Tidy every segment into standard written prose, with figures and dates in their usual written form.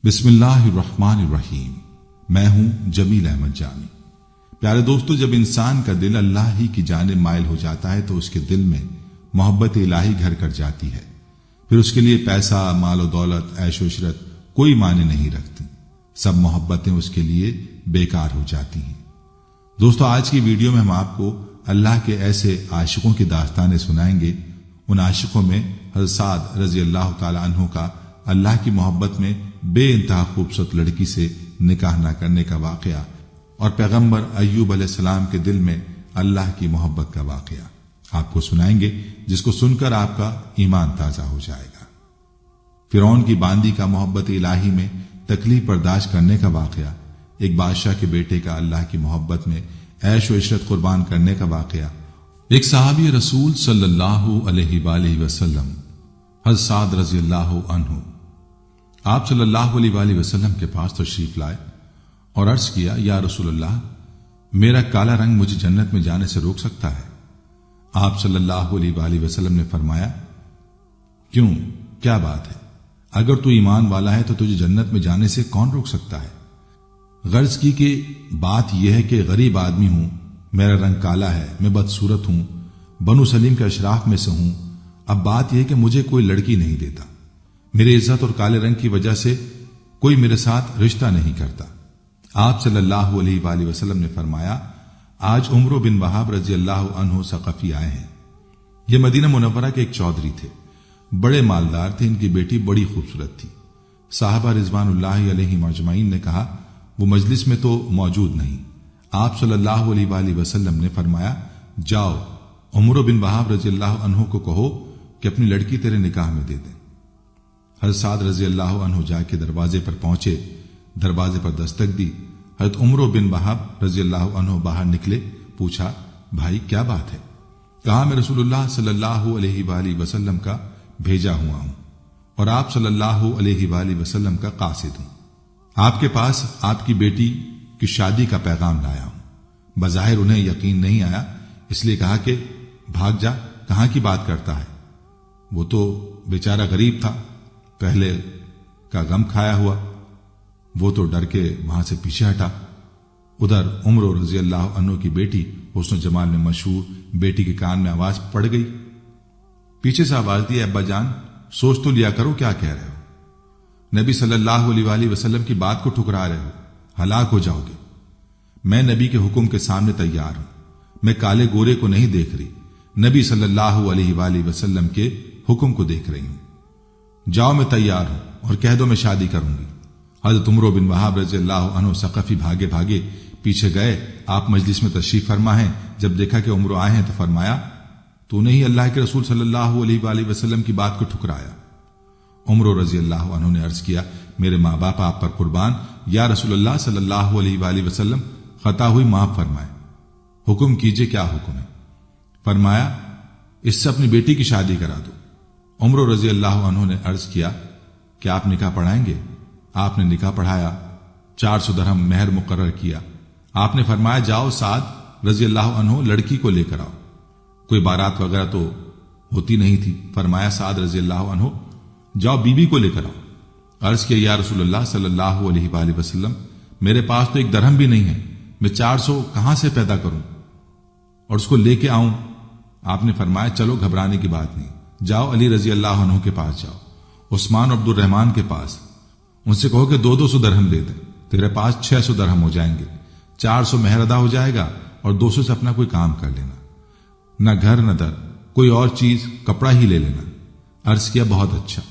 بسم اللہ الرحمن الرحیم۔ میں ہوں جمیل احمد جامی۔ پیارے دوستو، جب انسان کا دل اللہ ہی کی جانب مائل ہو جاتا ہے تو اس کے دل میں محبت الہی گھر کر جاتی ہے۔ پھر اس کے لیے پیسہ، مال و دولت، عیش و عشرت کوئی معنی نہیں رکھتی۔ سب محبتیں اس کے لیے بیکار ہو جاتی ہیں۔ دوستو، آج کی ویڈیو میں ہم آپ کو اللہ کے ایسے عاشقوں کی داستانیں سنائیں گے۔ ان عاشقوں میں حضرت سعد رضی اللہ تعالی عنہ کا اللہ کی محبت میں بے انتہا خوبصورت لڑکی سے نکاح نہ کرنے کا واقعہ، اور پیغمبر ایوب علیہ السلام کے دل میں اللہ کی محبت کا واقعہ آپ کو سنائیں گے، جس کو سن کر آپ کا ایمان تازہ ہو جائے گا۔ فرعون کی باندی کا محبت الہی میں تکلیف برداشت کرنے کا واقعہ، ایک بادشاہ کے بیٹے کا اللہ کی محبت میں عیش و عشرت قربان کرنے کا واقعہ، ایک صحابی رسول صلی اللہ علیہ وآلہ وسلم حضرت سعد رضی اللہ عنہ آپ صلی اللہ علیہ وآلہ وسلم کے پاس تشریف لائے اور عرض کیا، یا رسول اللہ، میرا کالا رنگ مجھے جنت میں جانے سے روک سکتا ہے؟ آپ صلی اللہ علیہ وآلہ وسلم نے فرمایا، کیوں، کیا بات ہے؟ اگر تو ایمان والا ہے تو تجھے جنت میں جانے سے کون روک سکتا ہے؟ غرض کی کہ بات یہ ہے کہ غریب آدمی ہوں، میرا رنگ کالا ہے، میں بدصورت ہوں، بنو سلیم کے اشراف میں سے ہوں۔ اب بات یہ ہے کہ مجھے کوئی لڑکی نہیں دیتا، میری عزت اور کالے رنگ کی وجہ سے کوئی میرے ساتھ رشتہ نہیں کرتا۔ آپ صلی اللہ علیہ وآلہ وسلم نے فرمایا، آج عمرو بن وہاب رضی اللہ عنہ ثقفی آئے ہیں۔ یہ مدینہ منورہ کے ایک چودھری تھے، بڑے مالدار تھے، ان کی بیٹی بڑی خوبصورت تھی۔ صحابہ رضوان اللہ علیہم اجمعین نے کہا، وہ مجلس میں تو موجود نہیں۔ آپ صلی اللہ علیہ وآلہ وسلم نے فرمایا، جاؤ عمرو بن وہاب رضی اللہ عنہ کو کہو کہ اپنی لڑکی تیرے نکاح میں دے دیں۔ حضرت سعد رضی اللہ عنہ جا کے دروازے پر پہنچے، دروازے پر دستک دی۔ حضرت عمرو بن وہاب رضی اللہ عنہ باہر نکلے، پوچھا، بھائی کیا بات ہے؟ کہا، میں رسول اللہ صلی اللہ علیہ وآلہ وسلم کا بھیجا ہوا ہوں اور آپ صلی اللہ علیہ وآلہ وسلم کا قاصد ہوں۔ آپ کے پاس آپ کی بیٹی کی شادی کا پیغام لایا ہوں۔ بظاہر انہیں یقین نہیں آیا، اس لیے کہا کہ بھاگ جا، کہاں کی بات کرتا ہے؟ وہ تو بیچارہ غریب تھا، پہلے کا غم کھایا ہوا، وہ تو ڈر کے وہاں سے پیچھے ہٹا۔ ادھر عمرو رضی اللہ عنہ کی بیٹی حسن و جمال میں مشہور بیٹی کے کان میں آواز پڑ گئی۔ پیچھے سے آواز دی، ابا جان سوچ تو لیا کرو کیا کہہ رہے ہو، نبی صلی اللہ علیہ وآلہ وسلم کی بات کو ٹھکرا رہے ہو، ہلاک ہو جاؤ گے۔ میں نبی کے حکم کے سامنے تیار ہوں، میں کالے گورے کو نہیں دیکھ رہی، نبی صلی اللہ علیہ وآلہ وسلم کے حکم کو دیکھ رہی ہوں۔ جاؤ میں تیار ہوں اور کہہ دو میں شادی کروں گی۔ حضرت عمرو بن وہاب رضی اللہ عنہ ثقفی بھاگے بھاگے پیچھے گئے۔ آپ مجلس میں تشریف فرما ہیں، جب دیکھا کہ عمرو آئے ہیں تو فرمایا، تو نے ہی اللہ کے رسول صلی اللہ علیہ وآلہ وسلم کی بات کو ٹھکرایا۔ عمرو رضی اللہ عنہ نے عرض کیا، میرے ماں باپ آپ پر قربان، یا رسول اللہ صلی اللہ علیہ وآلہ وسلم خطا ہوئی معاف فرمائے، حکم کیجئے، کیا حکم ہے؟ فرمایا، اس سے اپنی بیٹی کی شادی کرا دو۔ عمرو رضی اللہ عنہ نے عرض کیا، کیا آپ نکاح پڑھائیں گے؟ آپ نے نکاح پڑھایا، 400 درہم مہر مقرر کیا۔ آپ نے فرمایا، جاؤ سعد رضی اللہ عنہ لڑکی کو لے کر آؤ۔ کوئی بارات وغیرہ تو ہوتی نہیں تھی۔ فرمایا، سعد رضی اللہ عنہ جاؤ بیوی کو لے کر آؤ۔ عرض کیا، یا رسول اللہ صلی اللہ علیہ وآلہ وسلم، میرے پاس تو 1 درہم بھی نہیں ہے، میں 400 کہاں سے پیدا کروں اور اس کو لے کے آؤں؟ آپ نے فرمایا، چلو گھبرانے کی بات نہیں، جاؤ علی رضی اللہ عنہ کے پاس جاؤ، عثمان عبد الرحمان کے پاس، ان سے کہو کہ 200 درہم دے دیں، تیرے پاس 600 درہم ہو جائیں گے، 400 مہر ادا ہو جائے گا اور 200 سے اپنا کوئی کام کر لینا، نہ گھر نہ در، کوئی اور چیز، کپڑا ہی لے لینا۔ عرض کیا، بہت اچھا۔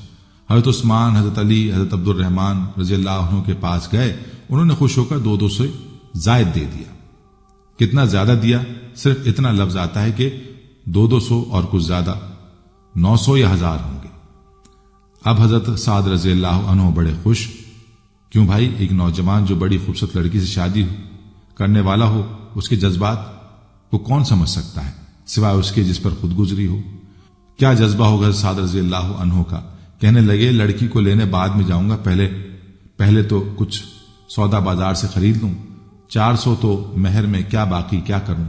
حضرت عثمان، حضرت علی، حضرت عبد الرحمان رضی اللہ عنہ کے پاس گئے، انہوں نے خوش ہو کر 200 سے زائد دے دیا۔ کتنا زیادہ دیا؟ صرف اتنا لفظ آتا ہے کہ 200 اور کچھ زیادہ 900 یا 1000 ہوں گے۔ اب حضرت سعد رضی اللہ عنہ بڑے خوش، کیوں بھائی، ایک نوجوان جو بڑی خوبصورت لڑکی سے شادی کرنے والا ہو، اس کے جذبات کو کون سمجھ سکتا ہے سوائے اس کے جس پر خود گزری ہو؟ کیا جذبہ ہوگا حضرت سعد رضی اللہ عنہ کا؟ کہنے لگے، لڑکی کو لینے بعد میں جاؤں گا، پہلے تو کچھ سودا بازار سے خرید لوں، 400 تو مہر میں کیا باقی کیا کروں،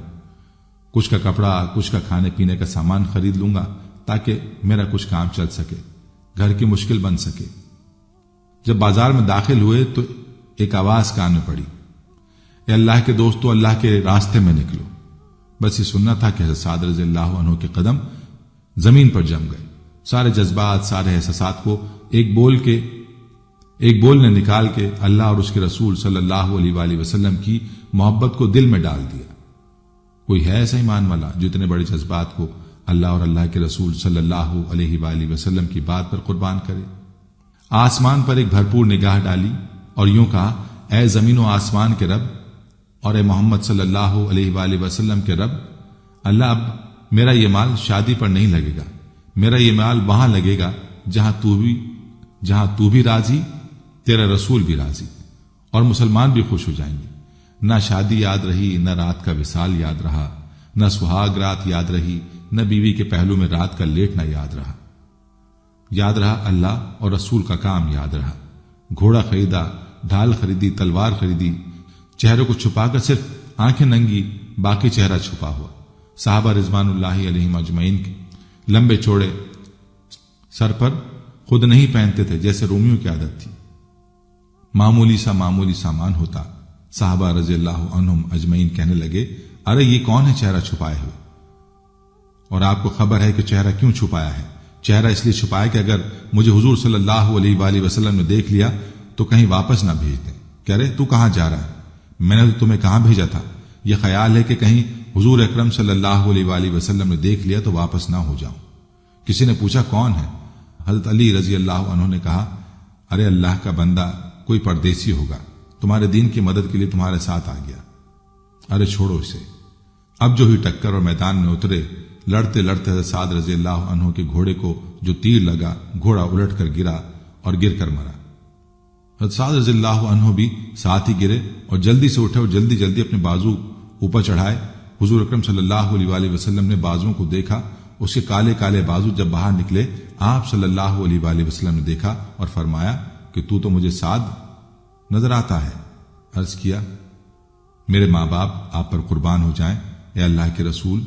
کچھ کا کپڑا، کچھ کا کھانے پینے کا سامان خرید لوں گا تاکہ میرا کچھ کام چل سکے، گھر کی مشکل بن سکے۔ جب بازار میں داخل ہوئے تو ایک آواز کان میں پڑی، اے اللہ کے دوستو، اللہ کے راستے میں نکلو۔ بس یہ سننا تھا کہ حضرت سعد رضی اللہ عنہ کے قدم زمین پر جم گئے۔ سارے جذبات، سارے احساسات کو ایک بول نے نکال کے اللہ اور اس کے رسول صلی اللہ علیہ وآلہ وسلم کی محبت کو دل میں ڈال دیا۔ کوئی ہے ایسا ایمان والا جو اتنے بڑے جذبات کو اللہ اور اللہ کے رسول صلی اللہ علیہ وآلہ وسلم کی بات پر قربان کرے؟ آسمان پر ایک بھرپور نگاہ ڈالی اور یوں کہا، اے زمین و آسمان کے رب اور اے محمد صلی اللہ علیہ وآلہ وسلم کے رب، اللہ اب میرا یہ مال شادی پر نہیں لگے گا، میرا یہ مال وہاں لگے گا جہاں تو بھی راضی، تیرا رسول بھی راضی، اور مسلمان بھی خوش ہو جائیں گے۔ نہ شادی یاد رہی، نہ رات کا وصال یاد رہا، نہ سہاگ رات یاد رہی، نہ بیوی کے پہلو میں رات کا لیٹنا یاد رہا۔ یاد رہا اللہ اور رسول کا کام یاد رہا۔ گھوڑا خریدا، ڈھال خریدی، تلوار خریدی، چہرے کو چھپا کر صرف آنکھیں ننگی، باقی چہرہ چھپا ہوا۔ صحابہ رضوان اللہ علیہم اجمعین کے لمبے چوڑے سر پر خود نہیں پہنتے تھے جیسے رومیوں کی عادت تھی، معمولی سامان ہوتا۔ صحابہ رضی اللہ عنہم اجمعین کہنے لگے، ارے یہ کون ہے چہرہ چھپائے ہوئے؟ اور آپ کو خبر ہے کہ چہرہ کیوں چھپایا ہے؟ چہرہ اس لیے چھپایا کہ اگر مجھے حضور صلی اللہ علیہ وآلہ وسلم نے دیکھ لیا تو کہیں واپس نہ بھیج دیں۔ کہہ رہے تو کہاں جا رہا ہے؟ میں نے تو تمہیں کہاں بھیجا تھا؟ یہ خیال ہے کہ کہیں حضور اکرم صلی اللہ علیہ وآلہ وسلم نے دیکھ لیا تو واپس نہ ہو جاؤں۔ کسی نے پوچھا کون ہے؟ حضرت علی رضی اللہ عنہ نے کہا، ارے اللہ کا بندہ کوئی پردیسی ہوگا، تمہارے دین کی مدد کے لیے تمہارے ساتھ آ گیا۔ ارے چھوڑو اسے۔ اب جو ہی ٹکر اور میدان میں اترے، لڑتے لڑتے حضرت سعد رضی اللہ عنہ کے گھوڑے کو جو تیر لگا، گھوڑا الٹ کر گرا اور گر کر مرا۔ حضرت سعد رضی اللہ عنہ بھی ساتھ ہی گرے اور جلدی سے اٹھے اور جلدی جلدی اپنے بازو اوپر چڑھائے۔ حضور اکرم صلی اللہ علیہ وآلہ وسلم نے بازوؤں کو دیکھا، اس کے کالے کالے بازو جب باہر نکلے، آپ صلی اللہ علیہ وآلہ وسلم نے دیکھا اور فرمایا کہ تو مجھے سعد نظر آتا ہے۔ عرض کیا، میرے ماں باپ آپ پر قربان ہو جائیں، اے اللہ کے رسول،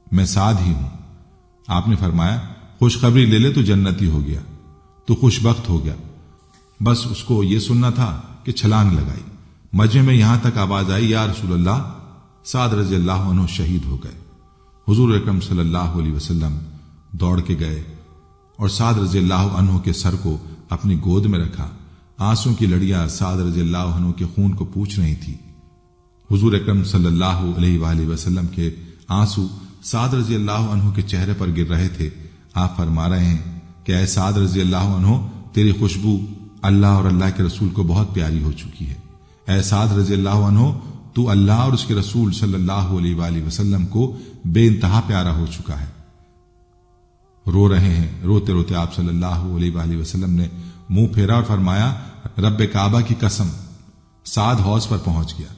میں سعد ہی ہوں۔ آپ نے فرمایا، خوشخبری لے لے تو جنتی ہو گیا، تو خوش بخت ہو گیا۔ بس اس کو یہ سننا تھا کہ چھلانگ لگائی۔ مجمع میں یہاں تک آواز آئی، یا رسول اللہ، سعد رضی اللہ عنہ شہید ہو گئے۔ حضور اکرم صلی اللہ علیہ وسلم دوڑ کے گئے اور سعد رضی اللہ عنہ کے سر کو اپنی گود میں رکھا۔ آنسوں کی لڑیاں سعد رضی اللہ عنہ کے خون کو پوچھ رہی تھی۔ حضور اکرم صلی اللہ علیہ وآلہ وسلم کے آنسو سعد رضی اللہ عنہ کے چہرے پر گر رہے تھے۔ آپ فرما رہے ہیں کہ اے سعد رضی اللہ عنہ، تیری خوشبو اللہ اور اللہ کے رسول کو بہت پیاری ہو چکی ہے۔ اے سعد رضی اللہ عنہ، تو اللہ اور اس کے رسول صلی اللہ علیہ وآلہ وسلم کو بے انتہا پیارا ہو چکا ہے۔ رو رہے ہیں۔ روتے روتے آپ صلی اللہ علیہ وآلہ وسلم نے منہ پھیرا اور فرمایا، رب کعبہ کی قسم، سعد حوض پر پہنچ گیا۔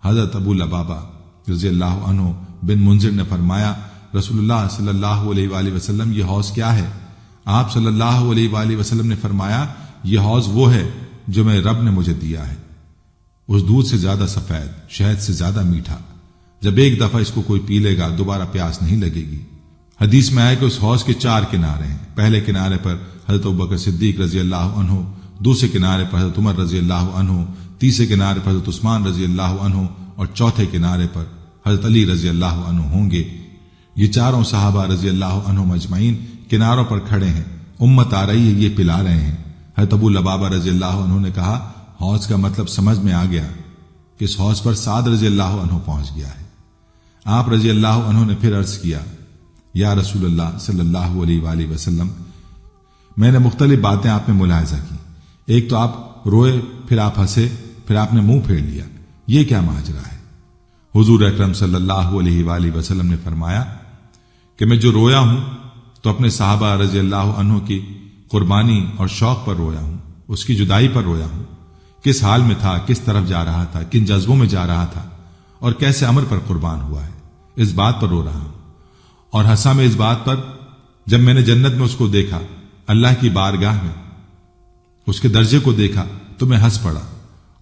حضرت ابو لبابہ رضی اللہ عنہ بن منذر نے فرمایا، رسول اللہ صلی اللہ علیہ وآلہ وسلم، یہ حوض کیا ہے؟ آپ صلی اللہ علیہ وآلہ وسلم نے فرمایا، یہ حوض وہ ہے جو میرے رب نے مجھے دیا ہے، اس دودھ سے زیادہ سفید، شہد سے زیادہ میٹھا۔ جب ایک دفعہ اس کو کوئی پی لے گا دوبارہ پیاس نہیں لگے گی۔ حدیث میں آئے کہ اس حوض کے 4 کنارے ہیں۔ پہلے کنارے پر حضرت ابوبکر صدیق رضی اللہ عنہ، دوسرے کنارے پر حضرت عمر رضی اللہ عنہ، تیسرے کنارے پر حضرت عثمان رضی اللہ عنہ اور چوتھے کنارے پر حضرت علی رضی اللہ عنہ ہوں گے۔ یہ چاروں صحابہ رضی اللہ عنہ مجمعین کناروں پر کھڑے ہیں، امت آ رہی ہے، یہ پلا رہے ہیں۔ حضرت ابو لبابہ رضی اللہ عنہ نے کہا، حوض کا مطلب سمجھ میں آ گیا کہ اس حوض پر سعد رضی اللہ عنہ پہنچ گیا ہے۔ آپ رضی اللہ عنہ نے پھر عرض کیا، یا رسول اللہ صلی اللہ علیہ وآلہ وسلم، میں نے مختلف باتیں آپ میں ملاحظہ کی۔ ایک تو آپ روئے، پھر آپ ہنسے، پھر آپ نے منہ پھیر لیا، یہ کیا ماجرا ہے؟ حضور اکرم صلی اللہ علیہ وآلہ وسلم نے فرمایا کہ میں جو رویا ہوں تو اپنے صحابہ رضی اللہ عنہ کی قربانی اور شوق پر رویا ہوں، اس کی جدائی پر رویا ہوں، کس حال میں تھا، کس طرف جا رہا تھا، کن جذبوں میں جا رہا تھا، اور کیسے امر پر قربان ہوا ہے، اس بات پر رو رہا ہوں۔ اور ہنسا میں اس بات پر جب میں نے جنت میں اس کو دیکھا، اللہ کی بارگاہ میں اس کے درجے کو دیکھا تو میں ہنس پڑا،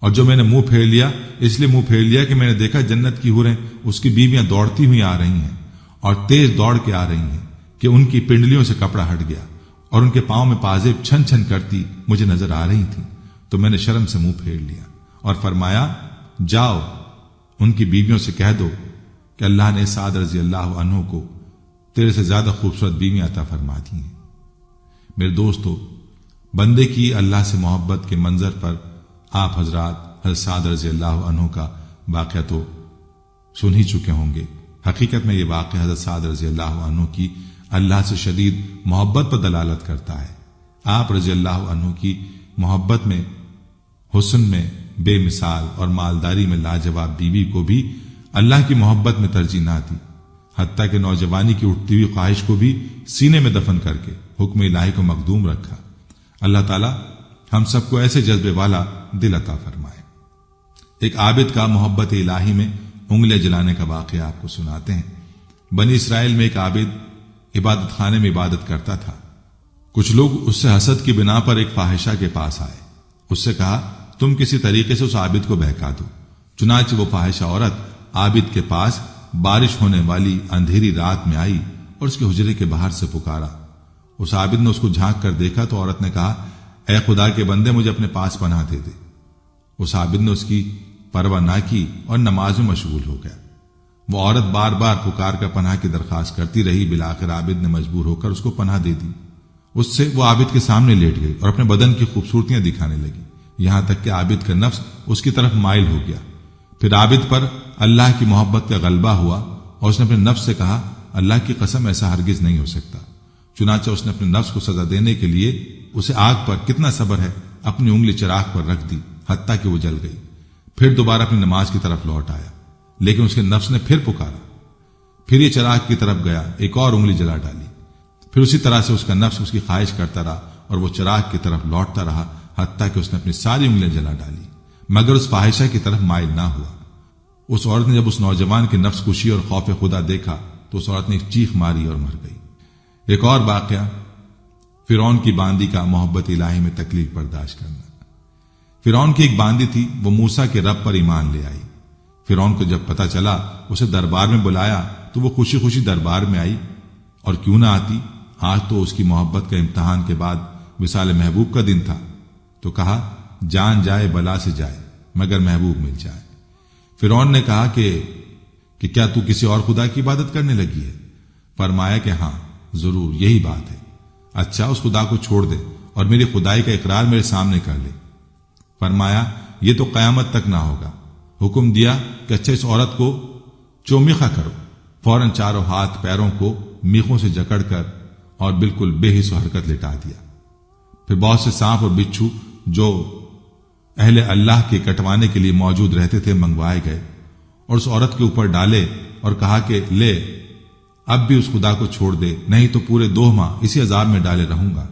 اور جو میں نے منہ پھیر لیا اس لیے منہ پھیر لیا کہ میں نے دیکھا جنت کی حوریں، اس کی بیویاں دوڑتی ہوئی آ رہی ہیں اور تیز دوڑ کے آ رہی ہیں کہ ان کی پنڈلیوں سے کپڑا ہٹ گیا اور ان کے پاؤں میں پازیب چھن چھن کرتی مجھے نظر آ رہی تھیں، تو میں نے شرم سے منہ پھیر لیا اور فرمایا، جاؤ ان کی بیویوں سے کہہ دو کہ اللہ نے سعد رضی اللہ عنہ کو تیرے سے زیادہ خوبصورت بیوی عطا فرما دی ہیں۔ میرے دوستو، بندے کی اللہ سے محبت کے منظر پر آپ حضرات حضرت سعد رضی اللہ عنہ کا واقعہ تو سن ہی چکے ہوں گے۔ حقیقت میں یہ واقعہ حضرت سعد رضی اللہ عنہ کی اللہ سے شدید محبت پر دلالت کرتا ہے۔ آپ رضی اللہ عنہ کی محبت میں، حسن میں بے مثال اور مالداری میں لاجواب بیوی کو بھی اللہ کی محبت میں ترجیح نہ دی، حتیٰ کہ نوجوانی کی اٹھتی ہوئی خواہش کو بھی سینے میں دفن کر کے حکم الہی کو مقدوم رکھا۔ اللہ تعالی ہم سب کو ایسے جذبے والا دل عطا فرمائے۔ ایک عابد کا محبت الہی میں انگلیاں جلانے کا واقعہ آپ کو سناتے ہیں۔ بنی اسرائیل میں ایک عابد عبادت خانے میں عبادت کرتا تھا۔ کچھ لوگ اس سے حسد کی بنا پر ایک فاحشہ کے پاس آئے، اس سے کہا، تم کسی طریقے سے اس عابد کو بہکا دو۔ چنانچہ وہ فاحشہ عورت عابد کے پاس بارش ہونے والی اندھیری رات میں آئی اور اس کے حجرے کے باہر سے پکارا۔ اس عابد نے اس کو جھانک کر دیکھا تو عورت نے کہا، اے خدا کے بندے، مجھے اپنے پاس پناہ دے دے۔ اس عابد نے اس کی پرواہ نہ کی اور نماز میں مشغول ہو گیا۔ وہ عورت بار بار پکار کر پناہ کی درخواست کرتی رہی، بالآخر عابد نے مجبور ہو کر اس کو پناہ دے دی۔ اس سے وہ عابد کے سامنے لیٹ گئی اور اپنے بدن کی خوبصورتیاں دکھانے لگی، یہاں تک کہ عابد کا نفس اس کی طرف مائل ہو گیا۔ پھر عابد پر اللہ کی محبت کا غلبہ ہوا اور اس نے اپنے نفس سے کہا، اللہ کی قسم، ایسا ہرگز نہیں ہو سکتا۔ چنانچہ اس نے اپنے نفس کو سزا دینے کے لیے اسے آگ پر کتنا صبر ہے اپنی انگلی چراغ پر رکھ دی، حتیٰ کہ وہ جل گئی۔ پھر دوبارہ اپنی نماز کی طرف لوٹ آیا، لیکن اس کے نفس نے پھر پکارا۔ پھر یہ چراغ کی طرف گیا، ایک اور انگلی جلا ڈالی۔ پھر اسی طرح سے اس کا نفس اس کی خواہش کرتا رہا اور وہ چراغ کی طرف لوٹتا رہا، حتیٰ کہ اس نے اپنی ساری انگلیاں جلا ڈالی، مگر اس فاحشہ کی طرف مائل نہ ہوا۔ اس عورت نے جب اس نوجوان کی نفس کشی اور خوف خدا دیکھا تو اس عورت نے ایک چیخ ماری اور مر گئی۔ ایک اور واقعہ، فرعون کی باندی کا محبت الہی میں تکلیف برداشت کرنا۔ فرعون کی ایک باندی تھی، وہ موسیٰ کے رب پر ایمان لے آئی۔ فرعون کو جب پتہ چلا، اسے دربار میں بلایا تو وہ خوشی خوشی دربار میں آئی، اور کیوں نہ آتی، آج تو اس کی محبت کا امتحان کے بعد وصال محبوب کا دن تھا، تو کہا، جان جائے بلا سے جائے مگر محبوب مل جائے۔ فرعون نے کہا کہ کیا تو کسی اور خدا کی عبادت کرنے لگی ہے؟ فرمایا کہ ہاں، ضرور یہی بات ہے۔ اچھا، اس خدا کو چھوڑ دے اور میری خدائی کا اقرار میرے سامنے کر لے۔ فرمایا، یہ تو قیامت تک نہ ہوگا۔ حکم دیا کہ اچھا، اس عورت کو چومیخا کرو۔ فوراً چاروں ہاتھ پیروں کو میخوں سے جکڑ کر اور بالکل بے حس و حرکت لٹا دیا۔ پھر بہت سے سانپ اور بچھو جو اہل اللہ کے کٹوانے کے لیے موجود رہتے تھے منگوائے گئے اور اس عورت کے اوپر ڈالے اور کہا کہ لے، اب بھی اس خدا کو چھوڑ دے، نہیں تو پورے 2 ماہ اسی عذاب میں ڈالے رہوں گا۔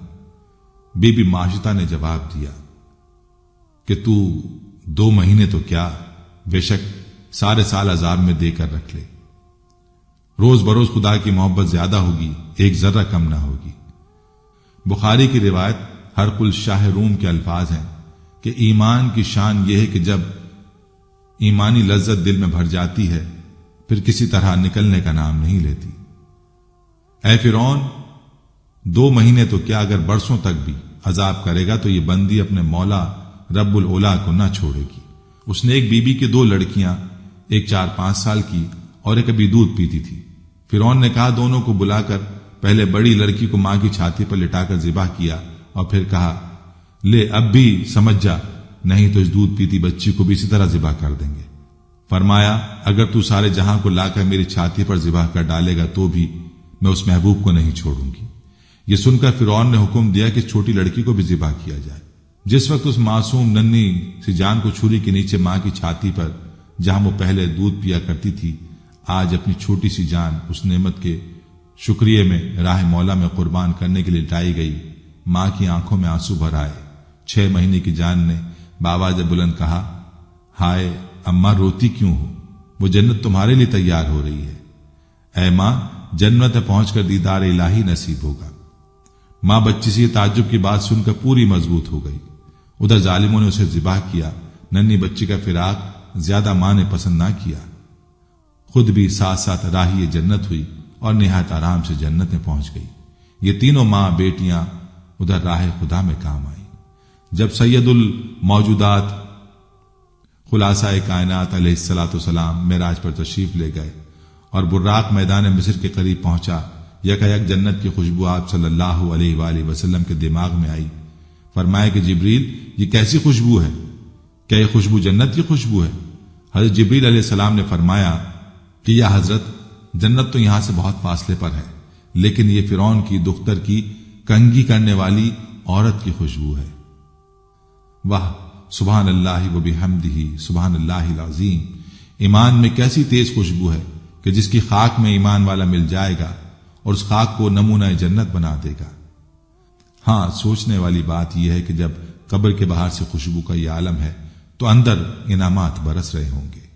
بی بی ماشطہ نے جواب دیا کہ تو 2 مہینے تو کیا، بے شک سارے سال عذاب میں دے کر رکھ لے۔ روز بروز خدا کی محبت زیادہ ہوگی، ایک ذرہ کم نہ ہوگی۔ بخاری کی روایت ہرقل شاہ روم کے الفاظ ہیں کہ ایمان کی شان یہ ہے کہ جب ایمانی لذت دل میں بھر جاتی ہے پھر کسی طرح نکلنے کا نام نہیں لیتی۔ اے فرعون، 2 مہینے تو کیا، اگر برسوں تک بھی عذاب کرے گا تو یہ بندی اپنے مولا رب العلا کو نہ چھوڑے گی۔ اس نے ایک بیوی کی 2 لڑکیاں، ایک 4-5 سال کی اور ایک ابھی دودھ پیتی تھی۔ فرعون نے کہا، دونوں کو بلا کر پہلے بڑی لڑکی کو ماں کی چھاتی پر لٹا کر ذبح کیا اور پھر کہا، لے اب بھی سمجھ جا، نہیں تو اس دودھ پیتی بچی کو بھی اسی طرح ذبح کر دیں گے۔ فرمایا، اگر تو سارے جہاں کو لا کر میری چھاتی پر ذبح کر ڈالے گا تو بھی میں اس محبوب کو نہیں چھوڑوں گی۔ یہ سن کر فرعون نے حکم دیا کہ چھوٹی لڑکی کو بھی ذبح کیا جائے۔ جس وقت اس معصوم ننھی سی جان کو چھری کے نیچے ماں کی چھاتی پر، جہاں وہ پہلے دودھ پیا کرتی تھی، آج اپنی چھوٹی سی جان اس نعمت کے شکریہ میں راہ مولا میں قربان کرنے کے لیے لٹائی گئی، ماں کی آنکھوں میں آنسو بھر آئے۔ 6 مہینے کی جان نے بآواز بلند کہا، ہائے اماں، روتی کیوں ہو؟ وہ جنت تمہارے لیے تیار ہو رہی ہے۔ اے ماں، جنت میں پہنچ کر دیدار الہی نصیب ہوگا۔ ماں بچی سے یہ تعجب کی بات سن کر پوری مضبوط ہو گئی۔ ادھر ظالموں نے اسے ذبح کیا۔ ننھی بچی کا فراق زیادہ ماں نے پسند نہ کیا، خود بھی ساتھ ساتھ راہی جنت ہوئی اور نہایت آرام سے جنت میں پہنچ گئی۔ یہ تینوں ماں بیٹیاں ادھر راہ خدا میں کام آئی۔ جب سید الموجودات خلاصہ کائنات علیہ الصلوۃ والسلام معراج پر تشریف لے گئے اور براق میدان مصر کے قریب پہنچا، یکایک جنت کی خوشبو آپ صلی اللہ علیہ وآلہ وسلم کے دماغ میں آئی۔ فرمایا کہ جبریل، یہ کیسی خوشبو ہے؟ کیا یہ خوشبو جنت کی خوشبو ہے؟ حضرت جبریل علیہ السلام نے فرمایا کہ یا حضرت، جنت تو یہاں سے بہت فاصلے پر ہے، لیکن یہ فرعون کی دختر کی کنگھی کرنے والی عورت کی خوشبو ہے۔ واہ، سبحان اللہ و بحمدہ، سبحان اللہ العظیم۔ ایمان میں کیسی تیز خوشبو ہے کہ جس کی خاک میں ایمان والا مل جائے گا اور اس خاک کو نمونہ جنت بنا دے گا۔ ہاں، سوچنے والی بات یہ ہے کہ جب قبر کے باہر سے خوشبو کا یہ عالم ہے تو اندر انعامات برس رہے ہوں گے۔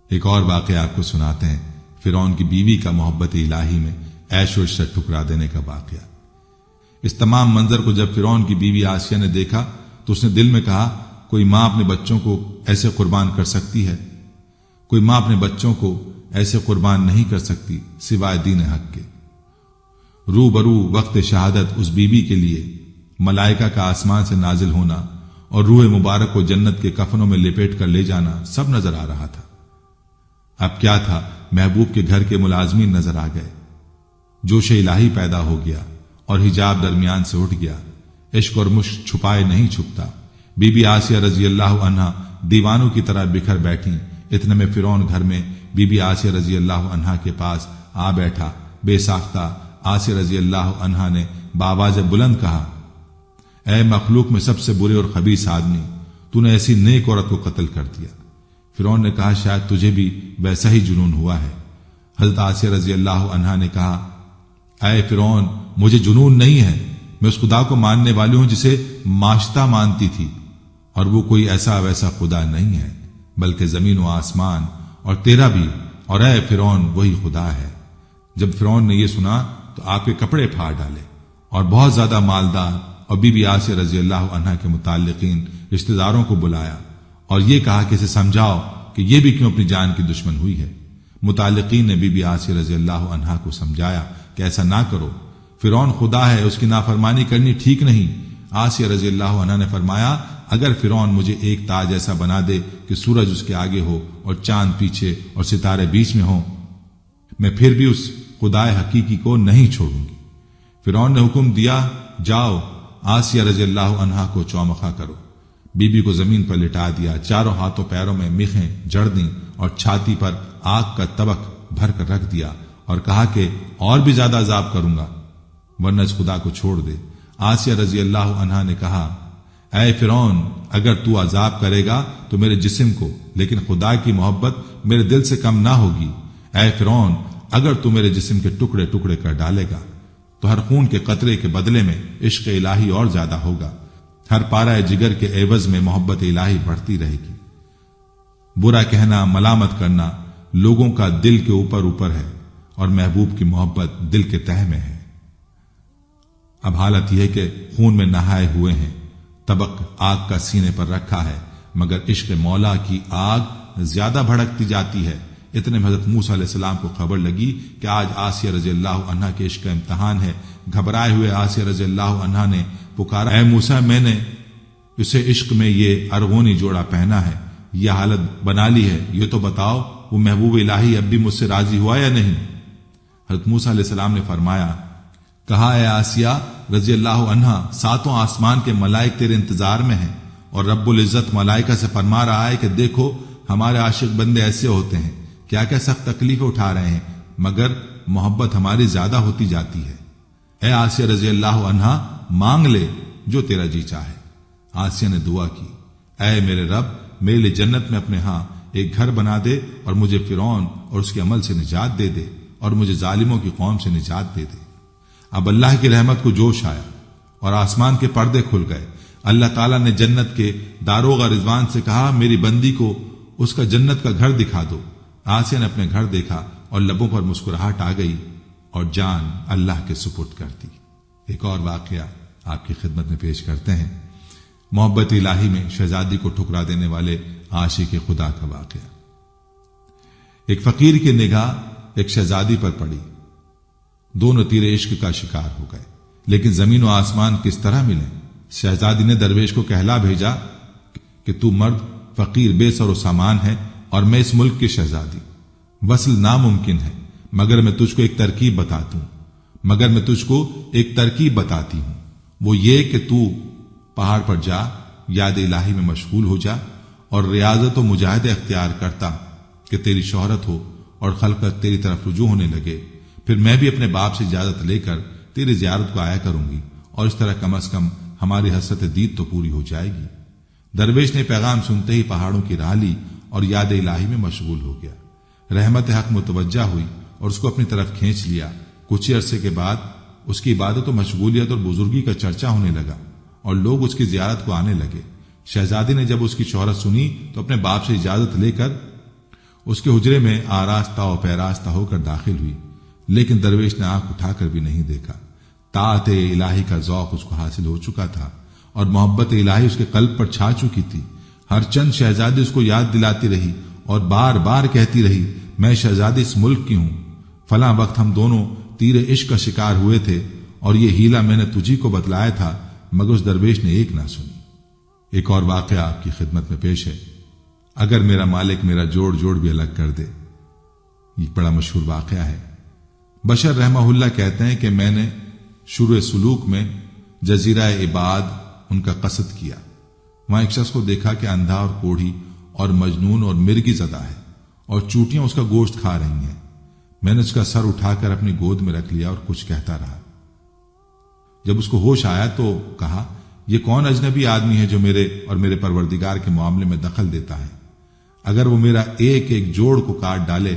ایک اور واقعہ آپ کو سناتے ہیں، فرعون کی بیوی کا محبت الہی میں عیش و عشرت ٹھکرا دینے کا واقعہ۔ اس تمام منظر کو جب فرعون کی بیوی آسیہ نے دیکھا تو اس نے دل میں کہا، کوئی ماں اپنے بچوں کو ایسے قربان کر سکتی ہے؟ کوئی ماں اپنے بچوں کو ایسے قربان نہیں کر سکتی سوائے دین حق کے۔ روبرو وقت شہادت اس بیوی کے لیے ملائکہ کا آسمان سے نازل ہونا اور روح مبارک کو جنت کے کفنوں میں لپیٹ کر لے جانا سب نظر آ رہا تھا۔ اب کیا تھا، محبوب کے گھر کے ملازمین نظر آ گئے، جوش الہی پیدا ہو گیا اور حجاب درمیان سے اٹھ گیا۔ عشق اور مشق چھپائے نہیں چھپتا۔ بی بی آسیہ رضی اللہ عنہا دیوانوں کی طرح بکھر بیٹھی۔ اتنے میں فرعون گھر میں بی بی آسیہ رضی اللہ عنہا کے پاس آ بیٹھا۔ بے ساختہ آسیہ رضی اللہ عنہا نے بآواز بلند کہا، اے مخلوق میں سب سے برے اور خبیث آدمی، تو نے ایسی نیک عورت کو قتل کر دیا۔ فرعون نے کہا، شاید تجھے بھی ویسا ہی جنون ہوا ہے۔ حضرت آسیہ رضی اللہ عنہا نے کہا، اے فرعون، مجھے جنون نہیں ہے، میں اس خدا کو ماننے والی ہوں جسے ماشتہ مانتی تھی، اور وہ کوئی ایسا ویسا خدا نہیں ہے، بلکہ زمین و آسمان اور تیرا بھی اور اے فرعون وہی خدا ہے۔ جب فرعون نے یہ سنا تو آپ کے کپڑے پھاڑ ڈالے اور بہت زیادہ مالدار اور بی بی آسیہ رضی اللہ عنہا کے متعلقین رشتہ داروں کو بلایا اور یہ کہا کہ اسے سمجھاؤ کہ یہ بھی کیوں اپنی جان کی دشمن ہوئی ہے۔ متعلقین نے بی بی آسیہ رضی اللہ عنہا کو سمجھایا کہ ایسا نہ کرو، فرعون خدا ہے، اس کی نافرمانی کرنی ٹھیک نہیں۔ آسیہ رضی اللہ عنہا نے فرمایا، اگر فرعون مجھے ایک تاج ایسا بنا دے کہ سورج اس کے آگے ہو اور چاند پیچھے اور ستارے بیچ میں ہوں، میں پھر بھی اس خدائے حقیقی کو نہیں چھوڑوں گی۔ فرعون نے حکم دیا، جاؤ آسیہ رضی اللہ عنہا کو چومخا کرو۔ بی بی کو زمین پر لٹا دیا، چاروں ہاتھوں پیروں میں میخیں جڑ دیں اور چھاتی پر آگ کا طبق بھر کر رکھ دیا اور کہا کہ اور بھی زیادہ عذاب کروں گا ورنہ اس خدا کو چھوڑ دے۔ آسیہ رضی اللہ عنہا نے کہا، اے فرعون، اگر تو عذاب کرے گا تو میرے جسم کو، لیکن خدا کی محبت میرے دل سے کم نہ ہوگی۔ اے فرعون، اگر تو میرے جسم کے ٹکڑے ٹکڑے کر ڈالے گا تو ہر خون کے قطرے کے بدلے میں عشق الہی اور زیادہ ہوگا، ہر پارہ جگر کے عوض میں محبت الہی بڑھتی رہے گی۔ برا کہنا، ملامت کرنا لوگوں کا دل کے اوپر اوپر ہے اور محبوب کی محبت دل کے تہ میں ہے۔ اب حالت یہ ہے کہ خون میں نہائے ہوئے ہیں، طبق آگ کا سینے پر رکھا ہے، مگر عشق مولا کی آگ زیادہ بھڑکتی جاتی ہے۔ اتنے میں حضرت موسیٰ علیہ السلام کو خبر لگی کہ آج آسیہ رضی اللہ عنہا کے عشق کا امتحان ہے۔ گھبرائے ہوئے آسیہ رضی اللہ عنہا نے پکارا، اے موسیٰ، میں نے اسے عشق میں یہ ارغونی جوڑا پہنا ہے، یہ حالت بنا لی ہے، یہ تو بتاؤ وہ محبوب الہی اب بھی مجھ سے راضی ہوا یا نہیں؟ حضرت موسیٰ علیہ السلام نے فرمایا، کہا، اے آسیہ رضی اللہ عنہا، ساتوں آسمان کے ملائک تیرے انتظار میں ہیں اور رب العزت ملائکہ سے فرما رہا ہے کہ دیکھو ہمارے عاشق بندے ایسے ہوتے ہیں، کیا کیا سخت تکلیفیں اٹھا رہے ہیں، مگر محبت ہماری زیادہ ہوتی جاتی ہے۔ اے آسیہ رضی اللہ عنہا، مانگ لے جو تیرا جی چاہے۔ آسیہ نے دعا کی، اے میرے رب، میرے لیے جنت میں اپنے ہاں ایک گھر بنا دے اور مجھے فرعون اور اس کے عمل سے نجات دے دے اور مجھے ظالموں کی قوم سے نجات دے دے۔ اب اللہ کی رحمت کو جوش آیا اور آسمان کے پردے کھل گئے۔ اللہ تعالیٰ نے جنت کے داروغ رضوان سے کہا، میری بندی کو اس کا جنت کا گھر دکھا دو۔ آسیہ نے اپنے گھر دیکھا اور لبوں پر مسکراہٹ آ گئی اور جان اللہ کے سپرد کر دی۔ ایک اور واقعہ آپ کی خدمت میں پیش کرتے ہیں، محبت الہی میں شہزادی کو ٹھکرا دینے والے عاشق خدا کا واقعہ۔ ایک فقیر کی نگاہ ایک شہزادی پر پڑی، دونوں تیر عشق کا شکار ہو گئے۔ لیکن زمین و آسمان کس طرح ملیں؟ شہزادی نے درویش کو کہلا بھیجا کہ تو مرد فقیر بے سر و سامان ہے اور میں اس ملک کی شہزادی، وصل ناممکن ہے، مگر میں تجھ کو ایک ترکیب بتاتی ہوں، وہ یہ کہ تو پہاڑ پر جا، یاد الہی میں مشغول ہو جا اور ریاضت و مجاہدہ اختیار کرتا کہ تیری شہرت ہو اور خلقت تیری طرف رجوع ہونے لگے، پھر میں بھی اپنے باپ سے اجازت لے کر تیری زیارت کو آیا کروں گی، اور اس طرح کم از کم ہماری حسرت دید تو پوری ہو جائے گی۔ درویش نے پیغام سنتے ہی پہاڑوں کی راہ لی اور یاد الہی میں مشغول ہو گیا۔ رحمت حق متوجہ ہوئی اور اس کو اپنی طرف کھینچ لیا۔ کچھ عرصے کے بعد اس کی عبادت و مشغولیت اور بزرگی کا چرچا ہونے لگا اور لوگ اس کی زیارت کو آنے لگے۔ شہزادی نے جب اس کی شہرت سنی تو اپنے باپ سے اجازت لے کر اس کے حجرے میں آراستہ و پیراستہ ہو کر داخل ہوئی، لیکن درویش نے آنکھ اٹھا کر بھی نہیں دیکھا۔ طاعت الہی کا ذوق اس کو حاصل ہو چکا تھا اور محبت الہی اس کے قلب پر چھا چکی تھی۔ ہر چند شہزادی اس کو یاد دلاتی رہی اور بار بار کہتی رہی، میں شہزادی اس ملک کی ہوں، فلاں وقت ہم دونوں تیر عشق کا شکار ہوئے تھے اور یہ ہیلا میں نے تجھی کو بتلایا تھا، مگر اس درویش نے ایک نہ سنی۔ ایک اور واقعہ آپ کی خدمت میں پیش ہے، اگر میرا مالک میرا جوڑ بھی الگ کر دے۔ یہ بڑا مشہور واقعہ ہے۔ بشر رحمہ اللہ کہتے ہیں کہ میں نے شروع سلوک میں جزیرہ عباد ان کا قصد کیا۔ وہاں ایک شخص کو دیکھا کہ اندھا اور کوڑھی اور مجنون اور مرگی زدہ ہے اور چوٹیاں اس کا گوشت کھا رہی ہیں۔ میں نے اس کا سر اٹھا کر اپنی گود میں رکھ لیا اور کچھ کہتا رہا۔ جب اس کو ہوش آیا تو کہا، یہ کون اجنبی آدمی ہے جو میرے اور میرے پروردگار کے معاملے میں دخل دیتا ہے؟ اگر وہ میرا ایک ایک جوڑ کو کاٹ ڈالے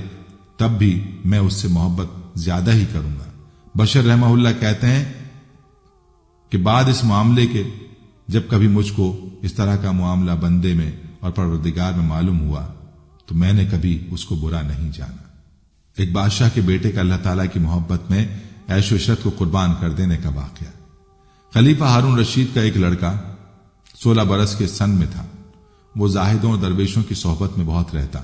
تب بھی میں اس سے محبت زیادہ ہی کروں گا۔ بشر رحمہ اللہ کہتے ہیں کہ بعد اس معاملے کے جب کبھی مجھ کو اس طرح کا معاملہ بندے میں اور پروردگار میں معلوم ہوا تو میں نے کبھی اس کو برا نہیں جانا۔ ایک بادشاہ کے بیٹے کا اللہ تعالیٰ کی محبت میں عیش و عشرت کو قربان کر دینے کا واقعہ۔ خلیفہ ہارون رشید کا ایک لڑکا 16 برس کے سن میں تھا۔ وہ زاہدوں اور درویشوں کی صحبت میں بہت رہتا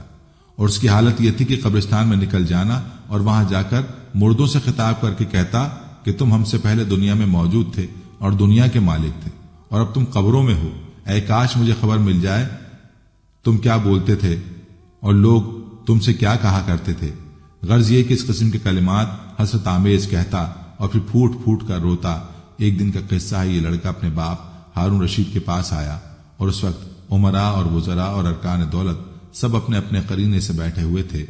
اور اس کی حالت یہ تھی کہ قبرستان میں نکل جانا اور وہاں جا کر مردوں سے خطاب کر کے کہتا کہ تم ہم سے پہلے دنیا میں موجود تھے اور دنیا کے مالک تھے اور اب تم قبروں میں ہو، اے کاش مجھے خبر مل جائے تم کیا بولتے تھے اور لوگ تم سے کیا کہا کرتے تھے۔ غرض یہ کہ اس قسم کے کلمات حسرت آمیز کہتا اور پھر پھوٹ پھوٹ کر روتا۔ ایک دن کا قصہ ہے، یہ لڑکا اپنے باپ ہارون رشید کے پاس آیا اور اس وقت عمراء اور وزراء اور ارکان دولت سب اپنے اپنے قرینے سے بیٹھے ہوئے تھے،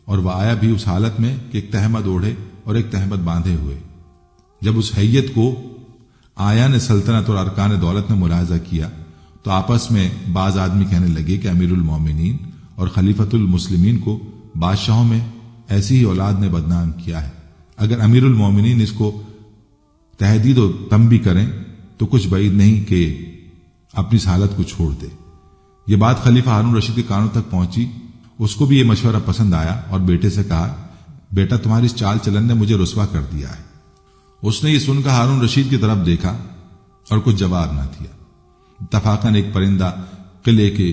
اور وہ آیا بھی اس حالت میں کہ ایک تہمد اوڑھے اور ایک تہمد باندھے ہوئے۔ جب اس حیت کو آیا نے سلطنت اور ارکان دولت نے ملاحظہ کیا تو آپس میں بعض آدمی کہنے لگے کہ امیر المومنین اور خلیفۃ المسلمین کو بادشاہوں میں ایسی ہی اولاد نے بدنام کیا ہے، اگر امیر المومنین اس کو تحدید و تنبیہ کریں تو کچھ بعید نہیں کہ اپنی اس حالت کو چھوڑ دے۔ یہ بات خلیفہ ہارون رشید کے کانوں تک پہنچی۔ اس کو بھی یہ مشورہ پسند آیا اور بیٹے سے کہا، بیٹا تمہاری اس چال چلن نے مجھے رسوا کر دیا ہے۔ اس نے یہ سن کر ہارون رشید کی طرف دیکھا اور کچھ جواب نہ دیا۔ اتفاقاً ایک پرندہ قلعے کے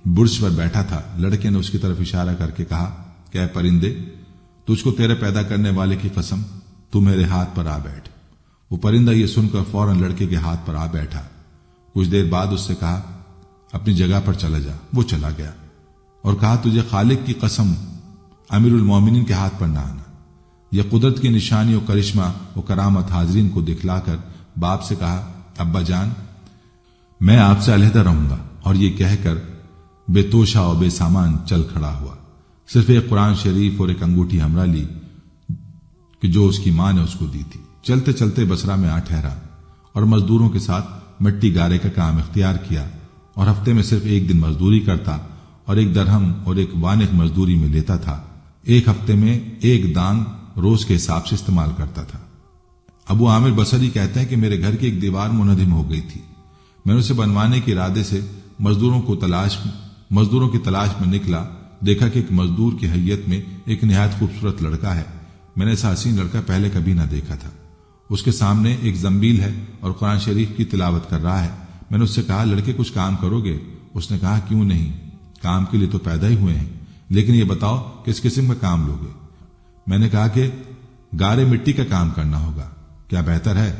برج پر بیٹھا تھا۔ لڑکے نے اس کی طرف اشارہ کر کے کہا کہ اے پرندے، تجھ کو تیرے پیدا کرنے والے کی قسم، تو میرے ہاتھ پر آ بیٹھ۔ وہ پرندہ یہ سن کر فوراً لڑکے کے ہاتھ پر آ بیٹھا۔ کچھ دیر بعد اس سے کہا، اپنی جگہ پر چلا جا۔ وہ چلا گیا اور کہا، تجھے خالق کی قسم امیر المومنین کے ہاتھ پر نہ آنا۔ یہ قدرت کی نشانی و کرشمہ و کرامت حاضرین کو دکھلا کر باپ سے کہا، ابا جان میں آپ سے علیحدہ رہوں گا، اور یہ کہہ کر بے توشہ و بے سامان چل کھڑا ہوا۔ صرف ایک قرآن شریف اور ایک انگوٹھی ہمراہ لی کہ جو اس کی ماں نے اس کو دی تھی۔ چلتے چلتے بصرہ میں آ ٹھہرا اور مزدوروں کے ساتھ مٹی گارے کا کام اختیار کیا، اور ہفتے میں صرف ایک دن مزدوری کرتا اور 1 درہم اور 1 وانق مزدوری میں لیتا تھا۔ ایک ہفتے میں 1 دانگ روز کے حساب سے استعمال کرتا تھا۔ ابو عامر بصری کہتے ہیں کہ میرے گھر کی ایک دیوار منہدم ہو گئی تھی۔ میں نے اسے بنوانے کے ارادے سے مزدوروں کی تلاش میں نکلا۔ دیکھا کہ ایک مزدور کی حیت میں ایک نہایت خوبصورت لڑکا ہے۔ میں نے ایسا حسین لڑکا پہلے کبھی نہ دیکھا تھا۔ اس کے سامنے ایک زنبیل ہے اور قرآن شریف کی تلاوت کر رہا ہے۔ میں نے اس سے کہا، لڑکے کچھ کام کرو گے؟ اس نے کہا، کیوں نہیں، کام کے لیے تو پیدا ہی ہوئے ہیں، لیکن یہ بتاؤ کس قسم کا کام لوگے؟ میں نے کہا کہ گارے مٹی کا کام کرنا ہوگا، کیا بہتر ہے؟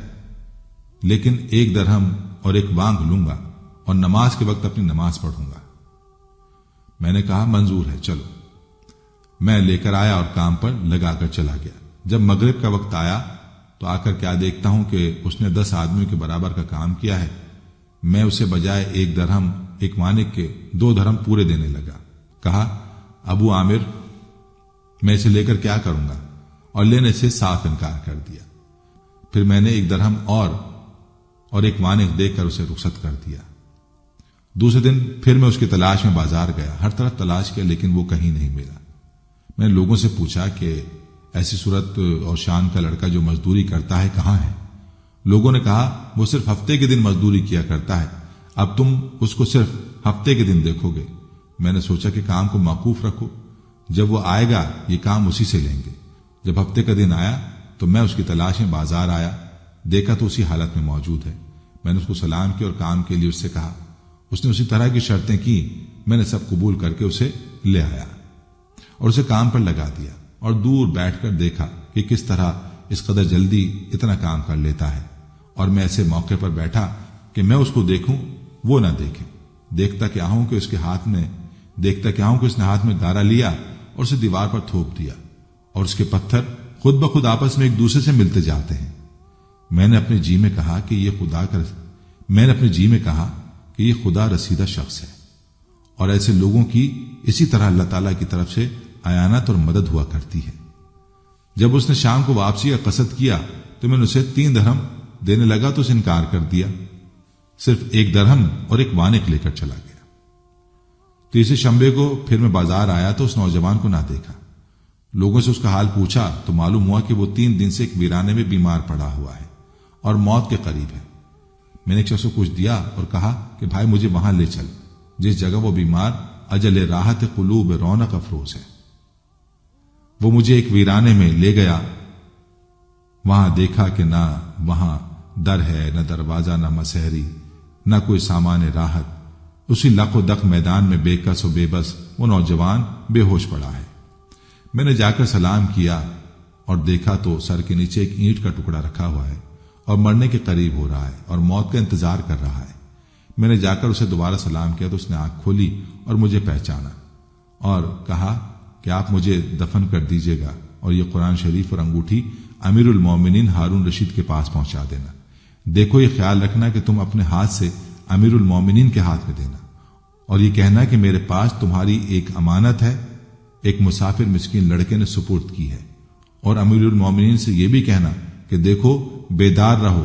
لیکن 1 درہم اور 1 وانگ لوں گا اور نماز کے وقت اپنی نماز پڑھوں گا۔ میں نے کہا منظور ہے، چلو۔ میں لے کر آیا اور کام پر لگا کر چلا گیا۔ جب مغرب کا وقت آیا تو آ کر کیا دیکھتا ہوں کہ اس نے 10 آدمیوں کے برابر کا کام کیا ہے۔ میں اسے بجائے 1 درہم 1 وانق کے 2 درہم پورے دینے لگا۔ کہا ابو عامر میں اسے لے کر کیا کروں گا، اور لینے سے صاف انکار کر دیا۔ پھر میں نے 1 درہم اور 1 وانق دے کر اسے رخصت کر دیا۔ دوسرے دن پھر میں اس کی تلاش میں بازار گیا، ہر طرف تلاش کیا لیکن وہ کہیں نہیں ملا۔ میں نے لوگوں سے پوچھا کہ ایسی صورت اور شان کا لڑکا جو مزدوری کرتا ہے کہاں ہے؟ لوگوں نے کہا وہ صرف ہفتے کے دن مزدوری کیا کرتا ہے، اب تم اس کو صرف ہفتے کے دن دیکھو گے۔ میں نے سوچا کہ کام کو موقوف رکھو، جب وہ آئے گا یہ کام اسی سے لیں گے۔ جب ہفتے کا دن آیا تو میں اس کی تلاش میں بازار آیا، دیکھا تو اسی حالت میں موجود ہے۔ میں نے اس کو سلام کیا اور کام کے لیے اس سے کہا۔ اس نے اسی طرح کی شرطیں کی، میں نے سب قبول کر کے اسے لے آیا اور اسے کام پر لگا دیا، اور دور بیٹھ کر دیکھا کہ کس طرح اس قدر جلدی اتنا کام کر لیتا ہے، اور میں ایسے موقع پر بیٹھا کہ میں اس کو دیکھوں وہ نہ دیکھے۔ دیکھتا کیا ہوں کہ اس نے ہاتھ میں گارا لیا اور اسے دیوار پر تھوپ دیا، اور اس کے پتھر خود بخود آپس میں ایک دوسرے سے ملتے جاتے ہیں۔ میں نے اپنے جی میں کہا کہ یہ خدا رسیدہ شخص ہے، اور ایسے لوگوں کی اسی طرح اللہ تعالیٰ کی طرف سے اعانت اور مدد ہوا کرتی ہے۔ جب اس نے شام کو واپسی کا قصد کیا تو میں نے اسے 3 درہم دینے لگا تو اسے انکار کر دیا، صرف 1 درہم اور 1 وانق لے کر چلا گیا۔ تیسرے شنبے کو پھر میں بازار آیا تو اس نوجوان کو نہ دیکھا۔ لوگوں سے اس کا حال پوچھا تو معلوم ہوا کہ وہ 3 دن سے ایک ویرانے میں بیمار پڑا ہوا ہے اور موت کے قریب ہے۔ میں نے ایک شخص کو کچھ دیا اور کہا کہ بھائی مجھے وہاں لے چل، جس جگہ وہ بیمار اجل راحت قلوب رونق افروز ہے۔ وہ مجھے ایک ویرانے میں لے گیا، وہاں دیکھا کہ نہ وہاں در ہے، نہ دروازہ، نہ مسحری، نہ کوئی سامان راحت۔ اسی لق و دق میدان میں بے کس و بے بس وہ نوجوان بے ہوش پڑا ہے۔ میں نے جا کر سلام کیا اور دیکھا تو سر کے نیچے ایک اینٹ کا ٹکڑا رکھا ہوا ہے اور مرنے کے قریب ہو رہا ہے اور موت کا انتظار کر رہا ہے۔ میں نے جا کر اسے دوبارہ سلام کیا تو اس نے آنکھ کھولی اور مجھے پہچانا اور کہا کہ آپ مجھے دفن کر دیجیے گا اور یہ قرآن شریف اور انگوٹھی امیر المومنین ہارون رشید کے پاس پہنچا دینا۔ دیکھو یہ خیال رکھنا کہ تم اپنے ہاتھ سے امیر المومنین کے ہاتھ میں دینا، اور یہ کہنا کہ میرے پاس تمہاری ایک امانت ہے، ایک مسافر مسکین لڑکے نے سپرد کی ہے، اور امیر المومنین سے یہ بھی کہنا کہ دیکھو بیدار رہو،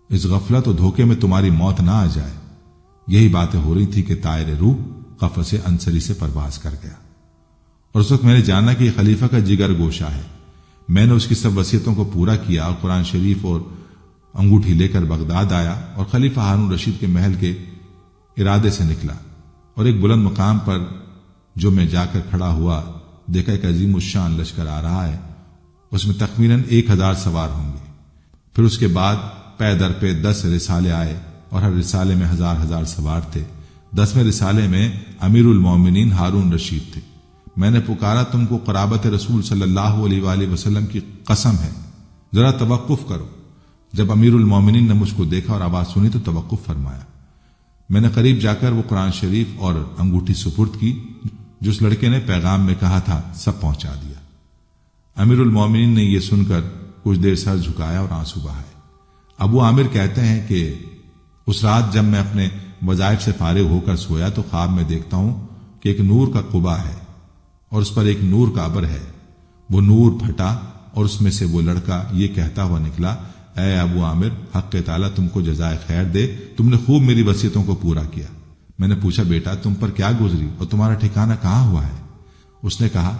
اس غفلت و دھوکے میں تمہاری موت نہ آ جائے۔ یہی باتیں ہو رہی تھی کہ طائر روح قفس انصری سے پرواز کر گیا، اور اس وقت میں نے جانا کہ یہ خلیفہ کا جگر گوشہ ہے۔ میں نے اس کی سب وصیتوں کو پورا کیا اور قرآن شریف اور انگوٹھی لے کر بغداد آیا اور خلیفہ ہارون رشید کے محل کے ارادے سے نکلا، اور ایک بلند مقام پر جو میں جا کر کھڑا ہوا دیکھا ایک عظیم الشان لشکر آ رہا ہے، اس میں تخمیناً 1000 سوار ہوں گے۔ پھر اس کے بعد پے در پہ 10 رسالے آئے اور ہر رسالے میں 1000 سوار تھے۔ 10ویں رسالے میں امیر المومنین ہارون رشید تھے۔ میں نے پکارا تم کو قرابت رسول صلی اللہ علیہ وآلہ وسلم کی قسم ہے، ذرا توقف کرو۔ جب امیر المومنین نے مجھ کو دیکھا اور آواز سنی تو توقف فرمایا۔ میں نے قریب جا کر وہ قرآن شریف اور انگوٹھی سپرد کی جو اس لڑکے نے پیغام میں کہا تھا، سب پہنچا دیا۔ امیر المومنین نے یہ سن کر کچھ دیر سر جھکایا اور آنسو بہائے۔ ابو عامر کہتے ہیں کہ اس رات جب میں اپنے وظائف سے فارغ ہو کر سویا تو خواب میں دیکھتا ہوں کہ ایک نور کا قبا ہے اور اس پر ایک نور کا ابر ہے۔ وہ نور پھٹا اور اس میں سے وہ لڑکا یہ کہتا ہوا نکلا، اے ابو عامر، حق تعالیٰ تم کو جزائے خیر دے، تم نے خوب میری وصیتوں کو پورا کیا۔ میں نے پوچھا بیٹا تم پر کیا گزری اور تمہارا ٹھکانہ کہاں ہوا ہے؟ اس نے کہا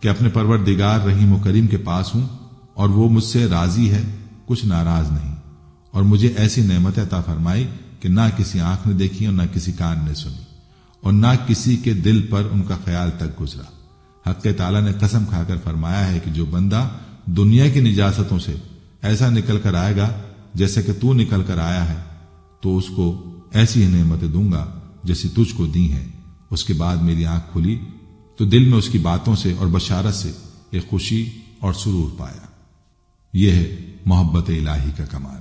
کہ اپنے پروردگار رحیم و کریم کے پاس ہوں اور وہ مجھ سے راضی ہے، کچھ ناراض نہیں، اور مجھے ایسی نعمت عطا فرمائی کہ نہ کسی آنکھ نے دیکھی اور نہ کسی کان نے سنی اور نہ کسی کے دل پر ان کا خیال تک گزرا۔ حق تعالیٰ نے قسم کھا کر فرمایا ہے کہ جو بندہ دنیا کی نجاستوں سے ایسا نکل کر آئے گا جیسے کہ تو نکل کر آیا ہے تو اس کو ایسی ہی نعمتیں دوں گا جیسی تجھ کو دی ہیں۔ اس کے بعد میری آنکھ کھلی تو دل میں اس کی باتوں سے اور بشارت سے ایک خوشی اور سرور پایا۔ یہ ہے محبت الہی کا کمال۔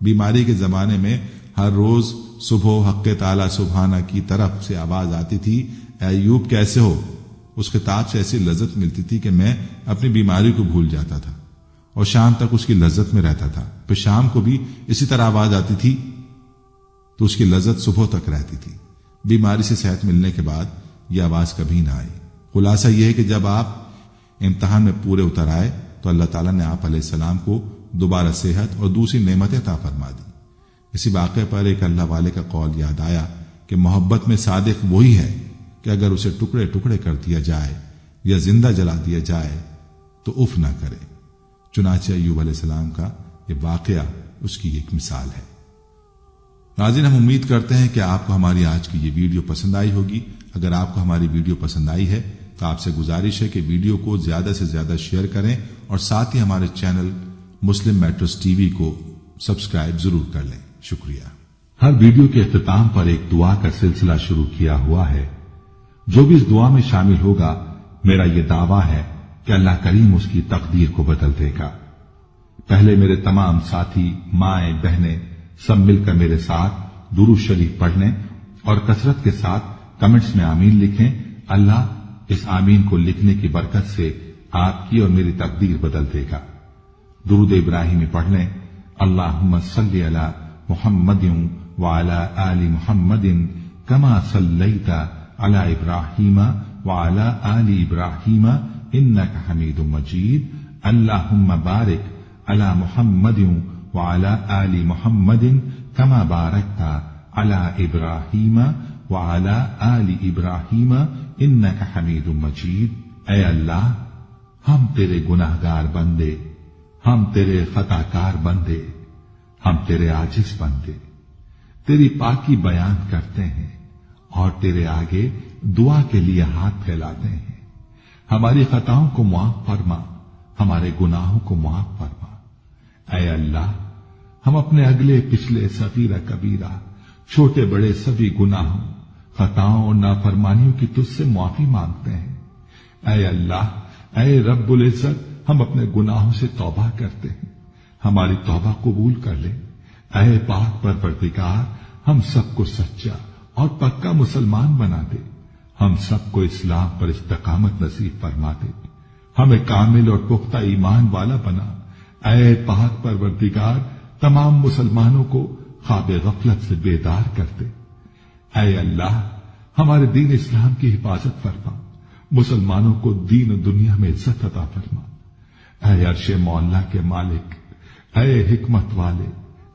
بیماری کے زمانے میں ہر روز صبح حق تعالی سبحانہ کی طرف سے آواز آتی تھی، اے ایوب کیسے ہو؟ اس خطاب سے ایسی لذت ملتی تھی کہ میں اپنی بیماری کو بھول جاتا تھا اور شام تک اس کی لذت میں رہتا تھا۔ پھر شام کو بھی اسی طرح آواز آتی تھی تو اس کی لذت صبح تک رہتی تھی۔ بیماری سے صحت ملنے کے بعد یہ آواز کبھی نہ آئی۔ خلاصہ یہ ہے کہ جب آپ امتحان میں پورے اتر آئے تو اللہ تعالیٰ نے آپ علیہ السلام کو دوبارہ صحت اور دوسری نعمتیں عطا فرما دی۔ اسی واقعے پر ایک اللہ والے کا قول یاد آیا کہ محبت میں صادق وہی ہے کہ اگر اسے ٹکڑے ٹکڑے کر دیا جائے یا زندہ جلا دیا جائے تو اف نہ کرے۔ چنانچہ ایوب علیہ السلام کا یہ واقعہ اس کی ایک مثال ہے۔ ناظرین، ہم امید کرتے ہیں کہ آپ کو ہماری آج کی یہ ویڈیو پسند آئی ہوگی۔ اگر آپ کو ہماری ویڈیو پسند آئی ہے تو آپ سے گزارش ہے کہ ویڈیو کو زیادہ سے زیادہ شیئر کریں اور ساتھ ہی ہمارے چینل مسلم میٹرز ٹی وی کو سبسکرائب ضرور کر لیں۔ شکریہ۔ ہر ویڈیو کے اختتام پر ایک دعا کا سلسلہ شروع کیا ہوا ہے۔ جو بھی اس دعا میں شامل ہوگا، میرا یہ دعویٰ ہے کہ اللہ کریم اس کی تقدیر کو بدل دے گا۔ پہلے میرے تمام ساتھی، مائیں، بہنیں سب مل کر میرے ساتھ درود شریف پڑھ لیں اور کثرت کے ساتھ کمنٹس میں آمین لکھیں۔ اللہ اس آمین کو لکھنے کی برکت سے آپ کی اور میری تقدیر بدل دے گا۔ درود ابراہیمی پڑھ لیں۔ اللہم صلی علی محمد وعلی آل محمد کما صلیت علی ابراہیم وعلی آل ابراہیم انک حمید مجید۔ اللہم بارک علی محمد وعلی آل محمد کما بارکت علی ابراہیم وعلی آل ابراہیم انک حمید مجید۔ اے اللہ، ہم تیرے گناہگار بندے، ہم تیرے خطا کار بندے، ہم تیرے عاجز بندے تیری پاکی بیان کرتے ہیں اور تیرے آگے دعا کے لیے ہاتھ پھیلاتے ہیں۔ ہماری خطاؤں کو معاف فرما، ہمارے گناہوں کو معاف فرما۔ اے اللہ، ہم اپنے اگلے پچھلے صغیرہ کبیرہ، چھوٹے بڑے سبھی گناہوں، خطاؤں اور نافرمانیوں کی تجھ سے معافی مانگتے ہیں۔ اے اللہ، اے رب العزت، ہم اپنے گناہوں سے توبہ کرتے ہیں، ہماری توبہ قبول کر لے۔ اے پاک پروردگار، ہم سب کو سچا اور پکا مسلمان بنا دے، ہم سب کو اسلام پر استقامت نصیب فرما دے، ہمیں کامل اور پختہ ایمان والا بنا۔ اے پاک پروردگار، تمام مسلمانوں کو خواب غفلت سے بیدار کر دے۔ اے اللہ، ہمارے دین اسلام کی حفاظت فرما، مسلمانوں کو دین و دنیا میں عزت عطا فرما۔ اے عرش مولا کے مالک، اے حکمت والے،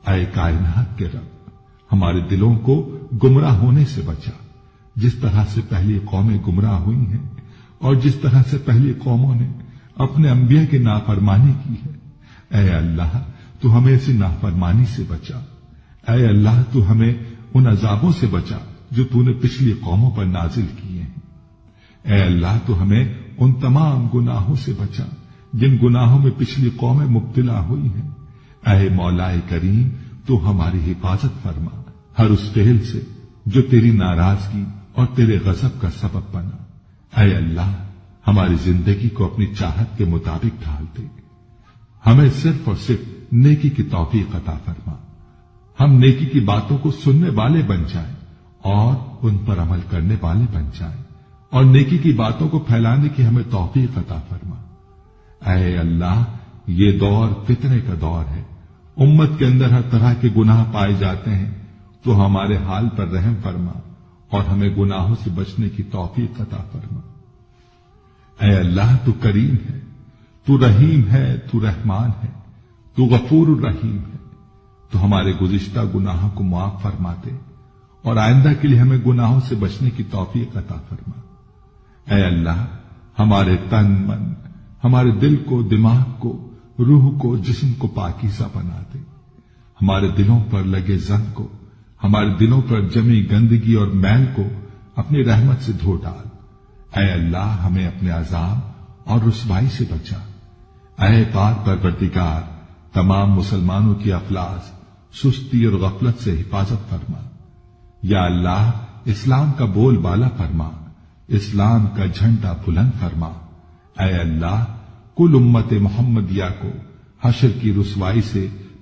اے کائنات کے رب، ہمارے دلوں کو گمراہ ہونے سے بچا، جس طرح سے پہلی قومیں گمراہ ہوئی ہیں اور جس طرح سے پہلی قوموں نے اپنے انبیاء کی نافرمانی کی ہے۔ اے اللہ، تو ہمیں ایسی نافرمانی سے بچا۔ اے اللہ، تو ہمیں ان عذابوں سے بچا جو تو نے پچھلی قوموں پر نازل کیے ہیں۔ اے اللہ، تو ہمیں ان تمام گناہوں سے بچا جن گناہوں میں پچھلی قومیں مبتلا ہوئی ہیں۔ اے مولا کریم، تو ہماری حفاظت فرما ہر اس فعل سے جو تیری ناراضگی اور تیرے غضب کا سبب بنا۔ اے اللہ، ہماری زندگی کو اپنی چاہت کے مطابق ڈھال دے، ہمیں صرف اور صرف نیکی کی توفیق عطا فرما، ہم نیکی کی باتوں کو سننے والے بن جائیں اور ان پر عمل کرنے والے بن جائیں، اور نیکی کی باتوں کو پھیلانے کی ہمیں توفیق عطا فرما۔ اے اللہ، یہ دور فتنے کا دور ہے، امت کے اندر ہر طرح کے گناہ پائے جاتے ہیں، تو ہمارے حال پر رحم فرما اور ہمیں گناہوں سے بچنے کی توفیق عطا فرما۔ اے اللہ، تو کریم ہے، تو رحیم ہے، تو رحمان ہے، تو غفور الرحیم ہے، تو ہمارے گزشتہ گناہوں کو معاف فرما دے اور آئندہ کے لیے ہمیں گناہوں سے بچنے کی توفیق عطا فرما۔ اے اللہ، ہمارے تن من، ہمارے دل کو، دماغ کو، روح کو، جسم کو پاکیزہ بنا دے، ہمارے دلوں پر لگے زنگ کو، ہمارے دلوں پر جمی گندگی اور میل کو اپنی رحمت سے دھو ڈال۔ اے اللہ، ہمیں اپنے عذاب اور رسوائی سے بچا۔ اے پاک پروردگار، تمام مسلمانوں کی افلاس، سستی اور غفلت سے حفاظت فرما۔ یا اللہ، اسلام کا بول بالا فرما، اسلام کا جھنڈا بلند فرما۔ اے اللہ، کل امت محمدیہ کو حشر کی رسوائی سے